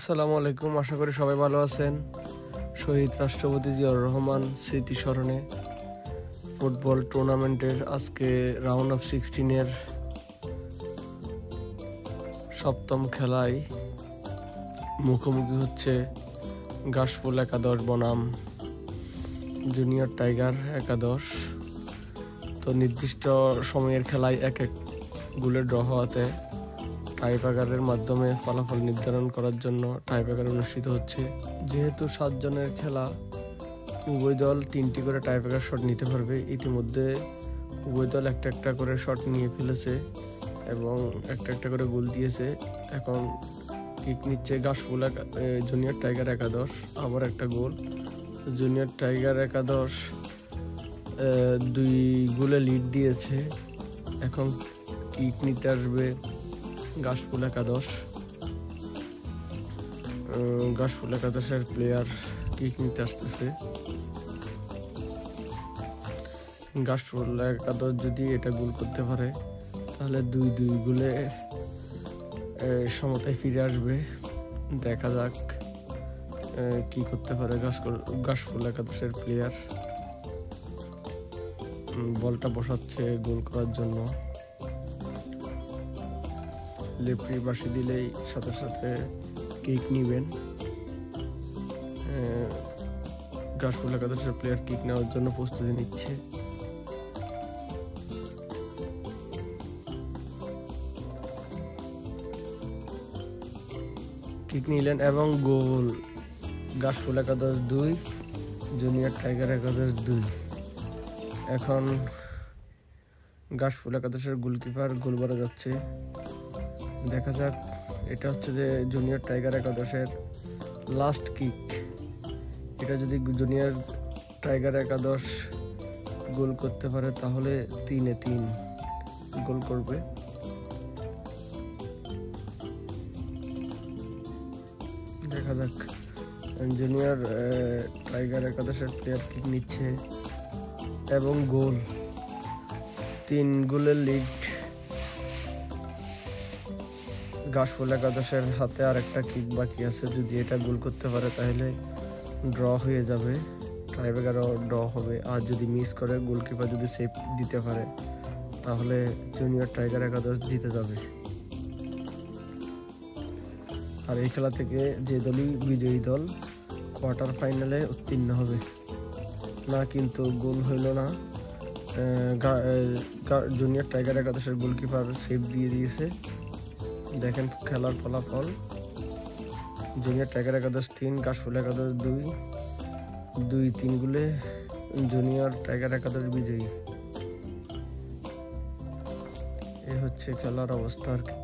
আসসালামু আলাইকুম, আশা করি সবাই ভালো আছেন। শহীদ রাষ্ট্রপতি জিয়াউর রহমান স্মৃতি স্মরণে ফুটবল টুর্নামেন্টের আজকে রাউন্ড অফ 16-এর সপ্তম খেলায় মুখোমুখি হচ্ছে গাশফুল একাদশ বনাম জুনিয়র টাইগার একাদশ। তো নির্দিষ্ট সময়ের খেলায় এক গোলে ড্র হওয়াতে টাইব্রেকারের মাধ্যমে ফলাফল নির্ধারণ করার জন্য টাইব্রেকার অনুষ্ঠিত হচ্ছে। যেহেতু 7 জনের খেলা, উভয় দল 3টি করে টাইব্রেকার শট নিতে পারবে। ইতিমধ্যে উভয় দল একটা করে শট নিয়ে ফেলেছে এবং একটা করে গোল দিয়েছে। এখন কিক নিচ্ছে গাশফুল জুনিয়র টাইগার একাদশ। আবার একটা গোল। জুনিয়র টাইগার একাদশ 2 গোলে লিড দিয়েছে। এখন কিক নিতে আসবে গাশফুল একাদশ। গাশফুল একাদশের প্লেয়ার কিক নিতে আসতেছে। গাশফুল একাদশ যদি এটা গোল করতে পারে তাহলে 2-2 গোলে সমতায় ফিরে আসবে। দেখা যাক কি করতে পারে গাশফুল একাদশের প্লেয়ার। বলটা বসাচ্ছে গোল করার জন্য। লেফটি বাসি দিলেই সাথে সাথে কিক নিবেন। গাশফুল একাদশের প্লেয়ার কিক নেওয়ার জন্য প্রস্তুতি নিচ্ছে। কিক নিলেন এবং গোল। গাশফুল একাদশ 2, জুনিয়র টাইগার একাদশ 2। এখন গাশফুল একাদশের গোলকিপার গোল করা যাচ্ছে। দেখা যাক, এটা হচ্ছে যে জুনিয়র টাইগার একাদশের লাস্ট কিক। এটা যদি জুনিয়র টাইগার একাদশ গোল করতে পারে তাহলে 3-3 গোল করবে। দেখা যাক, জুনিয়র টাইগার একাদশের প্লেয়ার কিক নিচ্ছে এবং গোল। 3 গোলের লিড গাশফুল একাদশের হাতে। আর একটা কিক বাকি আছে। যদি এটা গোল করতে পারে তাহলে ড্র হয়ে যাবে, টাইব্রেকারও ড্র হবে। আর যদি মিস করে, গোলকিপার যদি সেভ দিতে পারে তাহলে জুনিয়র টাইগার একাদশ জিতে যাবে। আর এই খেলা থেকে যে দলই বিজয়ী দল কোয়ার্টার ফাইনালে উত্তীর্ণ হবে। না, কিন্তু গোল হইল না। জুনিয়র টাইগার একাদশের গোলকিপার সেভ দিয়ে দিয়েছে। দেখেন খেলার ফলাফল। জুনিয়র টাইগার একাদশ 3, গাশফুল একাদশ 2-3 গোলে জুনিয়র টাইগার একাদশ বিজয়ী। এ হচ্ছে খেলার অবস্থা আর কি।